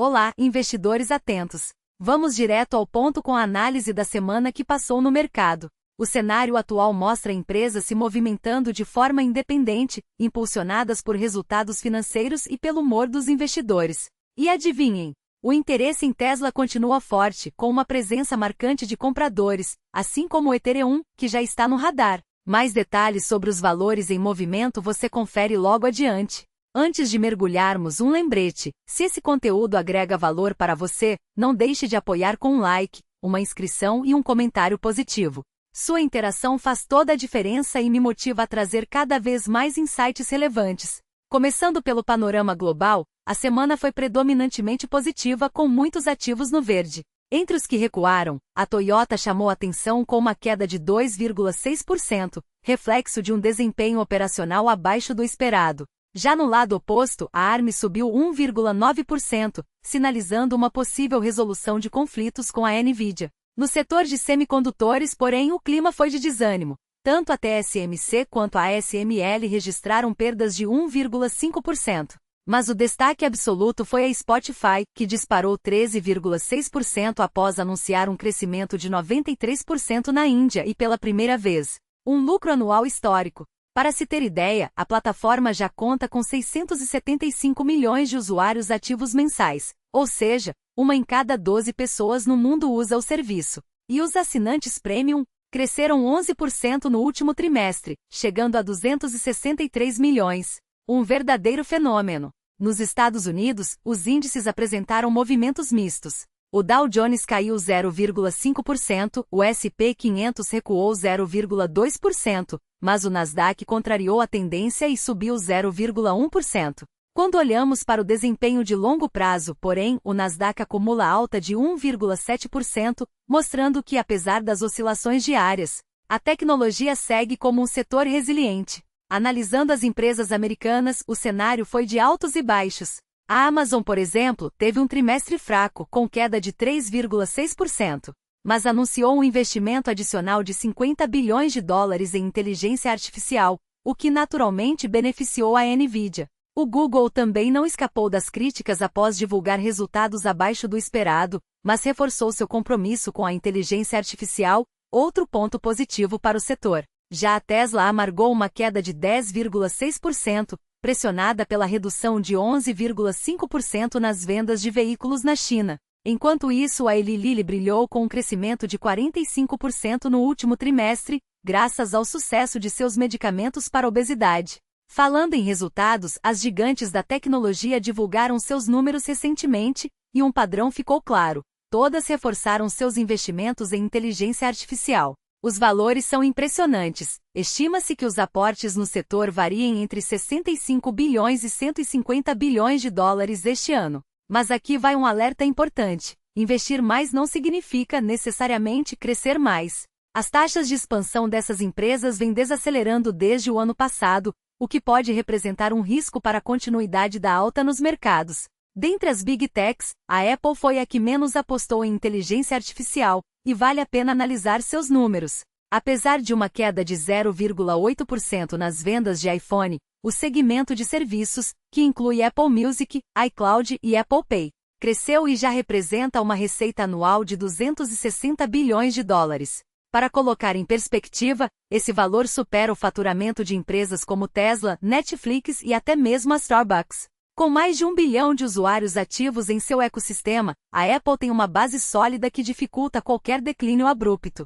Olá, investidores atentos. Vamos direto ao ponto com a análise da semana que passou no mercado. O cenário atual mostra empresas se movimentando de forma independente, impulsionadas por resultados financeiros e pelo humor dos investidores. E adivinhem? O interesse em Tesla continua forte, com uma presença marcante de compradores, assim como o Ethereum, que já está no radar. Mais detalhes sobre os valores em movimento você confere logo adiante. Antes de mergulharmos, um lembrete: se esse conteúdo agrega valor para você, não deixe de apoiar com um like, uma inscrição e um comentário positivo. Sua interação faz toda a diferença e me motiva a trazer cada vez mais insights relevantes. Começando pelo panorama global, a semana foi predominantemente positiva com muitos ativos no verde. Entre os que recuaram, a Toyota chamou atenção com uma queda de 2,6%, reflexo de um desempenho operacional abaixo do esperado. Já no lado oposto, a Arm subiu 1,9%, sinalizando uma possível resolução de conflitos com a Nvidia. No setor de semicondutores, porém, o clima foi de desânimo. Tanto a TSMC quanto a ASML registraram perdas de 1,5%. Mas o destaque absoluto foi a Spotify, que disparou 13,6% após anunciar um crescimento de 93% na Índia e pela primeira vez, um lucro anual histórico. Para se ter ideia, a plataforma já conta com 675 milhões de usuários ativos mensais, ou seja, uma em cada 12 pessoas no mundo usa o serviço. E os assinantes Premium cresceram 11% no último trimestre, chegando a 263 milhões. Um verdadeiro fenômeno. Nos Estados Unidos, os índices apresentaram movimentos mistos. O Dow Jones caiu 0,5%, o S&P 500 recuou 0,2%, mas o Nasdaq contrariou a tendência e subiu 0,1%. Quando olhamos para o desempenho de longo prazo, porém, o Nasdaq acumula alta de 1,7%, mostrando que, apesar das oscilações diárias, a tecnologia segue como um setor resiliente. Analisando as empresas americanas, o cenário foi de altos e baixos. A Amazon, por exemplo, teve um trimestre fraco, com queda de 3,6%, mas anunciou um investimento adicional de 50 bilhões de dólares em inteligência artificial, o que naturalmente beneficiou a Nvidia. O Google também não escapou das críticas após divulgar resultados abaixo do esperado, mas reforçou seu compromisso com a inteligência artificial, outro ponto positivo para o setor. Já a Tesla amargou uma queda de 10,6%, pressionada pela redução de 11,5% nas vendas de veículos na China. Enquanto isso, a Eli Lilly brilhou com um crescimento de 45% no último trimestre, graças ao sucesso de seus medicamentos para obesidade. Falando em resultados, as gigantes da tecnologia divulgaram seus números recentemente, e um padrão ficou claro: todas reforçaram seus investimentos em inteligência artificial. Os valores são impressionantes. Estima-se que os aportes no setor variem entre 65 bilhões e 150 bilhões de dólares este ano. Mas aqui vai um alerta importante: investir mais não significa necessariamente crescer mais. As taxas de expansão dessas empresas vêm desacelerando desde o ano passado, o que pode representar um risco para a continuidade da alta nos mercados. Dentre as Big Techs, a Apple foi a que menos apostou em inteligência artificial, e vale a pena analisar seus números. Apesar de uma queda de 0,8% nas vendas de iPhone, o segmento de serviços, que inclui Apple Music, iCloud e Apple Pay, cresceu e já representa uma receita anual de 260 bilhões de dólares. Para colocar em perspectiva, esse valor supera o faturamento de empresas como Tesla, Netflix e até mesmo a Starbucks. Com mais de 1 bilhão de usuários ativos em seu ecossistema, a Apple tem uma base sólida que dificulta qualquer declínio abrupto.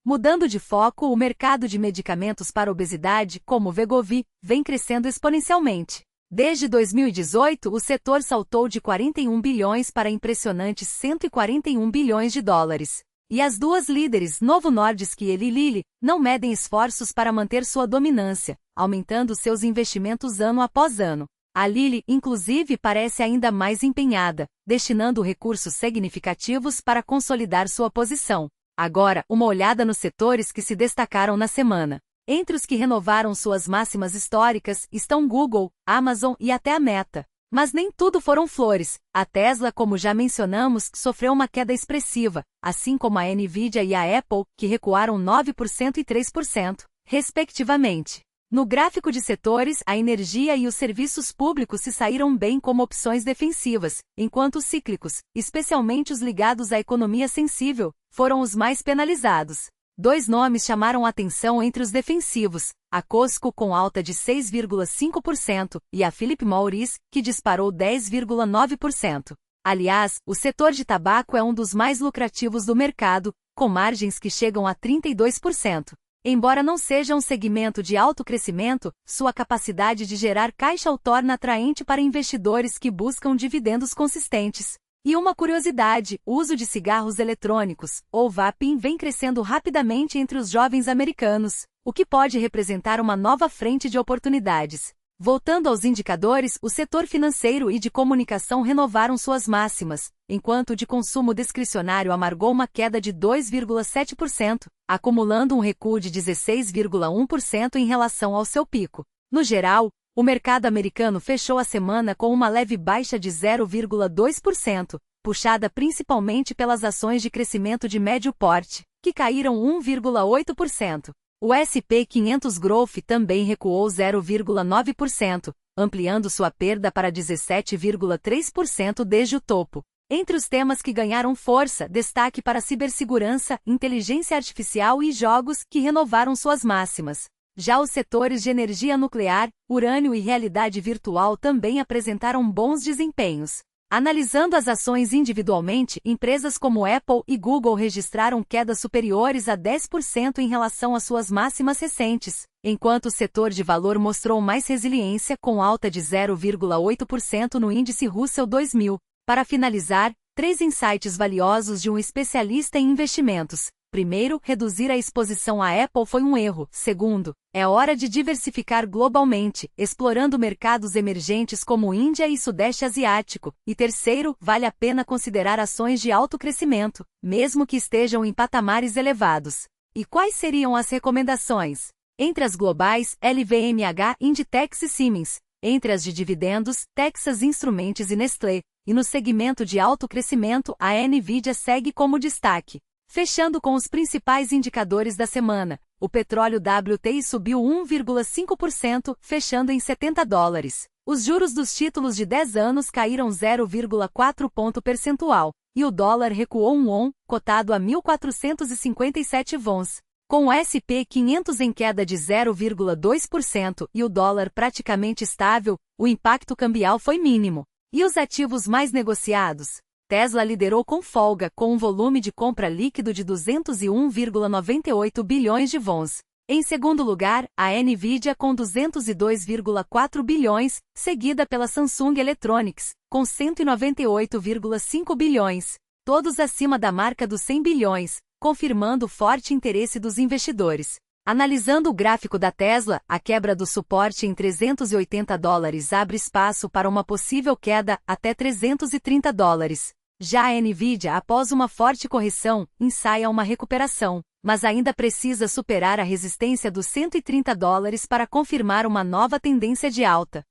Mudando de foco, o mercado de medicamentos para obesidade, como o Wegovy, vem crescendo exponencialmente. Desde 2018, o setor saltou de 41 bilhões para impressionantes 141 bilhões de dólares. E as duas líderes, Novo Nordisk e Eli Lilly, não medem esforços para manter sua dominância, aumentando seus investimentos ano após ano. A Lilly, inclusive, parece ainda mais empenhada, destinando recursos significativos para consolidar sua posição. Agora, uma olhada nos setores que se destacaram na semana. Entre os que renovaram suas máximas históricas estão Google, Amazon e até a Meta. Mas nem tudo foram flores. A Tesla, como já mencionamos, sofreu uma queda expressiva, assim como a Nvidia e a Apple, que recuaram 9% e 3%, respectivamente. No gráfico de setores, a energia e os serviços públicos se saíram bem como opções defensivas, enquanto os cíclicos, especialmente os ligados à economia sensível, foram os mais penalizados. Dois nomes chamaram atenção entre os defensivos, a Costco com alta de 6,5% e a Philip Morris, que disparou 10,9%. Aliás, o setor de tabaco é um dos mais lucrativos do mercado, com margens que chegam a 32%. Embora não seja um segmento de alto crescimento, sua capacidade de gerar caixa o torna atraente para investidores que buscam dividendos consistentes. E uma curiosidade, o uso de cigarros eletrônicos, ou vaping, vem crescendo rapidamente entre os jovens americanos, o que pode representar uma nova frente de oportunidades. Voltando aos indicadores, o setor financeiro e de comunicação renovaram suas máximas, enquanto o de consumo discricionário amargou uma queda de 2,7%, acumulando um recuo de 16,1% em relação ao seu pico. No geral, o mercado americano fechou a semana com uma leve baixa de 0,2%, puxada principalmente pelas ações de crescimento de médio porte, que caíram 1,8%. O S&P 500 Growth também recuou 0,9%, ampliando sua perda para 17,3% desde o topo. Entre os temas que ganharam força, destaque para cibersegurança, inteligência artificial e jogos, que renovaram suas máximas. Já os setores de energia nuclear, urânio e realidade virtual também apresentaram bons desempenhos. Analisando as ações individualmente, empresas como Apple e Google registraram quedas superiores a 10% em relação às suas máximas recentes, enquanto o setor de valor mostrou mais resiliência com alta de 0,8% no índice Russell 2000. Para finalizar, 3 insights valiosos de um especialista em investimentos. Primeiro, reduzir a exposição à Apple foi um erro. Segundo, é hora de diversificar globalmente, explorando mercados emergentes como Índia e Sudeste Asiático. E terceiro, vale a pena considerar ações de alto crescimento, mesmo que estejam em patamares elevados. E quais seriam as recomendações? Entre as globais, LVMH, Inditex e Siemens. Entre as de dividendos, Texas Instruments e Nestlé. E no segmento de alto crescimento, a Nvidia segue como destaque. Fechando com os principais indicadores da semana, o petróleo WTI subiu 1,5%, fechando em $70. Os juros dos títulos de 10 anos caíram 0,4 ponto percentual, e o dólar recuou um won, cotado a 1.457 wons. Com o S&P 500 em queda de 0,2% e o dólar praticamente estável, o impacto cambial foi mínimo. E os ativos mais negociados? Tesla liderou com folga, com um volume de compra líquido de 201,98 bilhões de wons. Em segundo lugar, a Nvidia com 202,4 bilhões, seguida pela Samsung Electronics, com 198,5 bilhões. Todos acima da marca dos 100 bilhões, confirmando o forte interesse dos investidores. Analisando o gráfico da Tesla, a quebra do suporte em $380 abre espaço para uma possível queda até $330. Já a Nvidia, após uma forte correção, ensaia uma recuperação, mas ainda precisa superar a resistência dos $130 para confirmar uma nova tendência de alta.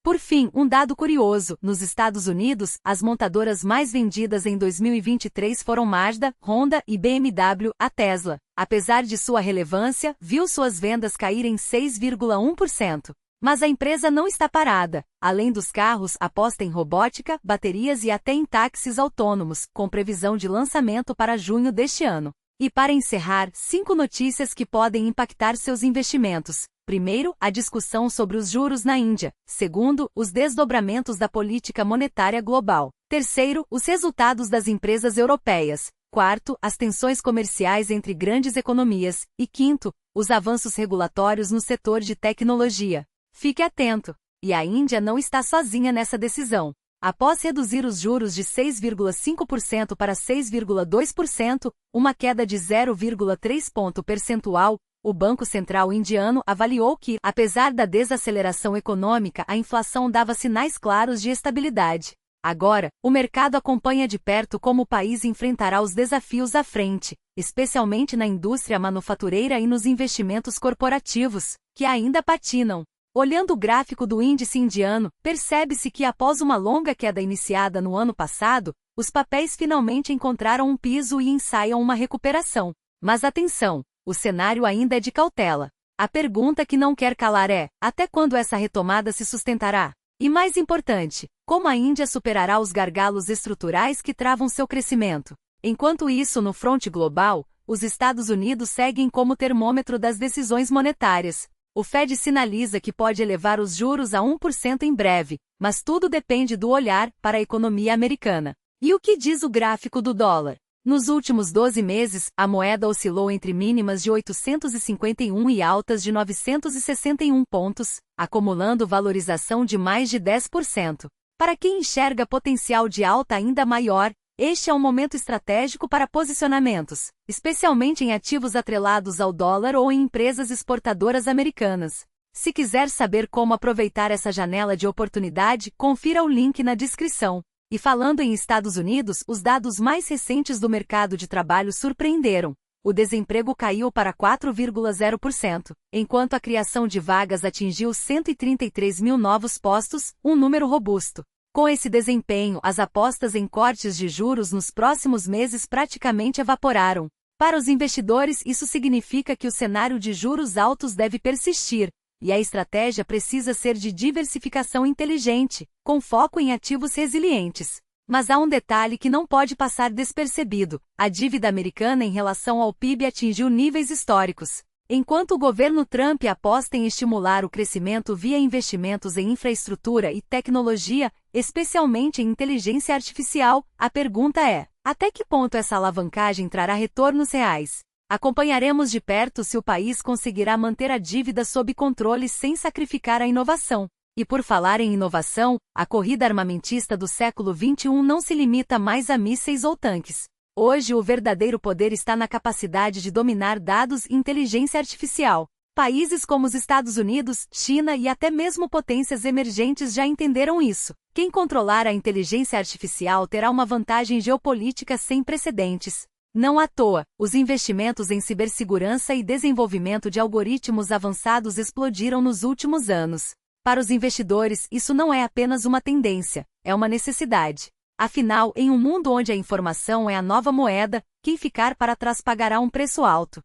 Por fim, um dado curioso, nos Estados Unidos, as montadoras mais vendidas em 2023 foram Mazda, Honda e BMW. A Tesla, apesar de sua relevância, viu suas vendas caírem 6,1%. Mas a empresa não está parada. Além dos carros, aposta em robótica, baterias e até em táxis autônomos, com previsão de lançamento para junho deste ano. E para encerrar, 5 notícias que podem impactar seus investimentos. Primeiro, a discussão sobre os juros na Índia. Segundo, os desdobramentos da política monetária global. Terceiro, os resultados das empresas europeias. Quarto, as tensões comerciais entre grandes economias. E quinto, os avanços regulatórios no setor de tecnologia. Fique atento! E a Índia não está sozinha nessa decisão. Após reduzir os juros de 6,5% para 6,2%, uma queda de 0,3 ponto percentual, o Banco Central indiano avaliou que, apesar da desaceleração econômica, a inflação dava sinais claros de estabilidade. Agora, o mercado acompanha de perto como o país enfrentará os desafios à frente, especialmente na indústria manufatureira e nos investimentos corporativos, que ainda patinam. Olhando o gráfico do índice indiano, percebe-se que após uma longa queda iniciada no ano passado, os papéis finalmente encontraram um piso e ensaiam uma recuperação. Mas atenção, o cenário ainda é de cautela. A pergunta que não quer calar é: até quando essa retomada se sustentará? E mais importante, como a Índia superará os gargalos estruturais que travam seu crescimento? Enquanto isso, no fronte global, os Estados Unidos seguem como termômetro das decisões monetárias. O Fed sinaliza que pode elevar os juros a 1% em breve, mas tudo depende do olhar para a economia americana. E o que diz o gráfico do dólar? Nos últimos 12 meses, a moeda oscilou entre mínimas de 851 e altas de 961 pontos, acumulando valorização de mais de 10%. Para quem enxerga potencial de alta ainda maior, este é um momento estratégico para posicionamentos, especialmente em ativos atrelados ao dólar ou em empresas exportadoras americanas. Se quiser saber como aproveitar essa janela de oportunidade, confira o link na descrição. E falando em Estados Unidos, os dados mais recentes do mercado de trabalho surpreenderam. O desemprego caiu para 4,0%, enquanto a criação de vagas atingiu 133 mil novos postos, um número robusto. Com esse desempenho, as apostas em cortes de juros nos próximos meses praticamente evaporaram. Para os investidores, isso significa que o cenário de juros altos deve persistir, e a estratégia precisa ser de diversificação inteligente, com foco em ativos resilientes. Mas há um detalhe que não pode passar despercebido: a dívida americana em relação ao PIB atingiu níveis históricos. Enquanto o governo Trump aposta em estimular o crescimento via investimentos em infraestrutura e tecnologia, especialmente em inteligência artificial, a pergunta é: até que ponto essa alavancagem trará retornos reais? Acompanharemos de perto se o país conseguirá manter a dívida sob controle sem sacrificar a inovação. E por falar em inovação, a corrida armamentista do século XXI não se limita mais a mísseis ou tanques. Hoje o verdadeiro poder está na capacidade de dominar dados e inteligência artificial. Países como os Estados Unidos, China e até mesmo potências emergentes já entenderam isso. Quem controlar a inteligência artificial terá uma vantagem geopolítica sem precedentes. Não à toa, os investimentos em cibersegurança e desenvolvimento de algoritmos avançados explodiram nos últimos anos. Para os investidores, isso não é apenas uma tendência, é uma necessidade. Afinal, em um mundo onde a informação é a nova moeda, quem ficar para trás pagará um preço alto.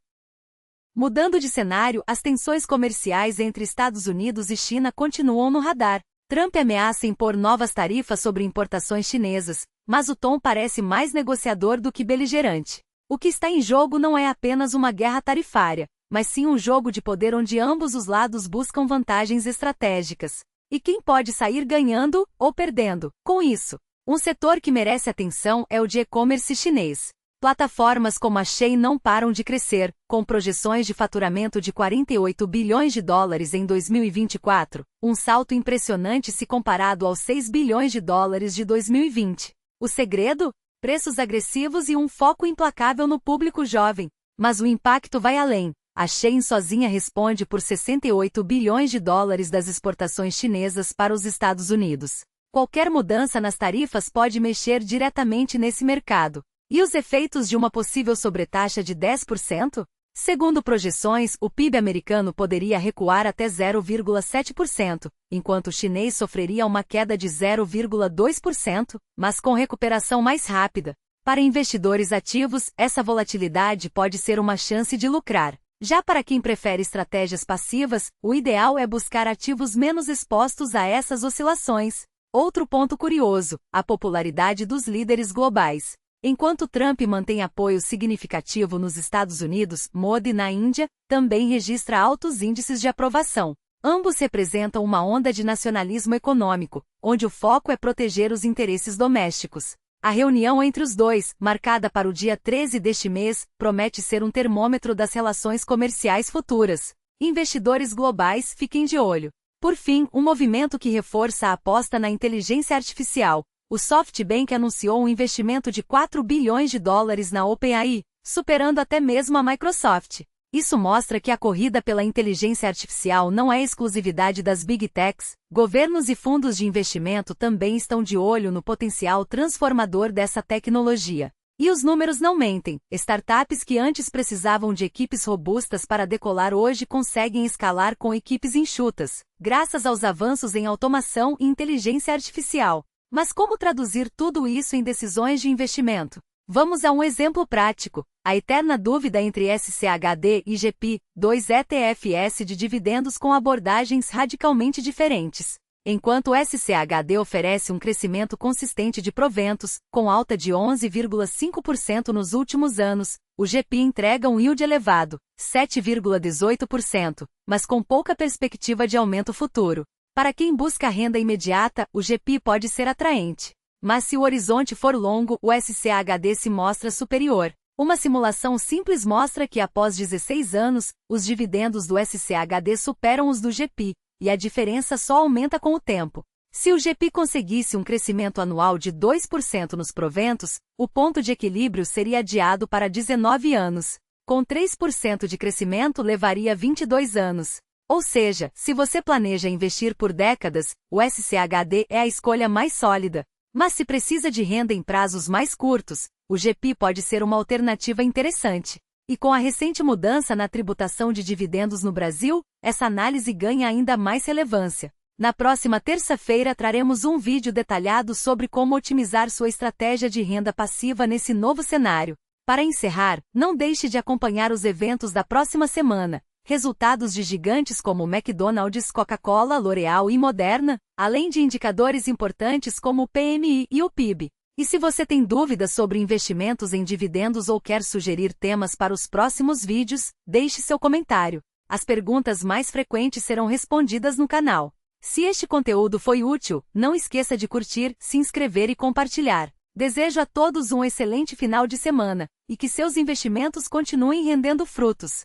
Mudando de cenário, as tensões comerciais entre Estados Unidos e China continuam no radar. Trump ameaça impor novas tarifas sobre importações chinesas, mas o tom parece mais negociador do que beligerante. O que está em jogo não é apenas uma guerra tarifária, mas sim um jogo de poder onde ambos os lados buscam vantagens estratégicas. E quem pode sair ganhando ou perdendo com isso? Um setor que merece atenção é o de e-commerce chinês. Plataformas como a Shein não param de crescer, com projeções de faturamento de 48 bilhões de dólares em 2024, um salto impressionante se comparado aos 6 bilhões de dólares de 2020. O segredo? Preços agressivos e um foco implacável no público jovem. Mas o impacto vai além. A Shein sozinha responde por 68 bilhões de dólares das exportações chinesas para os Estados Unidos. Qualquer mudança nas tarifas pode mexer diretamente nesse mercado. E os efeitos de uma possível sobretaxa de 10%? Segundo projeções, o PIB americano poderia recuar até 0,7%, enquanto o chinês sofreria uma queda de 0,2%, mas com recuperação mais rápida. Para investidores ativos, essa volatilidade pode ser uma chance de lucrar. Já para quem prefere estratégias passivas, o ideal é buscar ativos menos expostos a essas oscilações. Outro ponto curioso: a popularidade dos líderes globais. Enquanto Trump mantém apoio significativo nos Estados Unidos, Modi na Índia também registra altos índices de aprovação. Ambos representam uma onda de nacionalismo econômico, onde o foco é proteger os interesses domésticos. A reunião entre os dois, marcada para o dia 13 deste mês, promete ser um termômetro das relações comerciais futuras. Investidores globais, fiquem de olho. Por fim, um movimento que reforça a aposta na inteligência artificial. O SoftBank anunciou um investimento de 4 bilhões de dólares na OpenAI, superando até mesmo a Microsoft. Isso mostra que a corrida pela inteligência artificial não é exclusividade das Big Techs. Governos e fundos de investimento também estão de olho no potencial transformador dessa tecnologia. E os números não mentem. Startups que antes precisavam de equipes robustas para decolar hoje conseguem escalar com equipes enxutas, graças aos avanços em automação e inteligência artificial. Mas como traduzir tudo isso em decisões de investimento? Vamos a um exemplo prático. A eterna dúvida entre SCHD e GP, dois ETFs de dividendos com abordagens radicalmente diferentes. Enquanto o SCHD oferece um crescimento consistente de proventos, com alta de 11,5% nos últimos anos, o GP entrega um yield elevado, 7,18%, mas com pouca perspectiva de aumento futuro. Para quem busca renda imediata, o GP pode ser atraente. Mas se o horizonte for longo, o SCHD se mostra superior. Uma simulação simples mostra que após 16 anos, os dividendos do SCHD superam os do GP, e a diferença só aumenta com o tempo. Se o GP conseguisse um crescimento anual de 2% nos proventos, o ponto de equilíbrio seria adiado para 19 anos. Com 3% de crescimento levaria 22 anos. Ou seja, se você planeja investir por décadas, o SCHD é a escolha mais sólida. Mas se precisa de renda em prazos mais curtos, o GP pode ser uma alternativa interessante. E com a recente mudança na tributação de dividendos no Brasil, essa análise ganha ainda mais relevância. Na próxima terça-feira traremos um vídeo detalhado sobre como otimizar sua estratégia de renda passiva nesse novo cenário. Para encerrar, não deixe de acompanhar os eventos da próxima semana. Resultados de gigantes como McDonald's, Coca-Cola, L'Oréal e Moderna, além de indicadores importantes como o PMI e o PIB. E se você tem dúvidas sobre investimentos em dividendos ou quer sugerir temas para os próximos vídeos, deixe seu comentário. As perguntas mais frequentes serão respondidas no canal. Se este conteúdo foi útil, não esqueça de curtir, se inscrever e compartilhar. Desejo a todos um excelente final de semana, e que seus investimentos continuem rendendo frutos.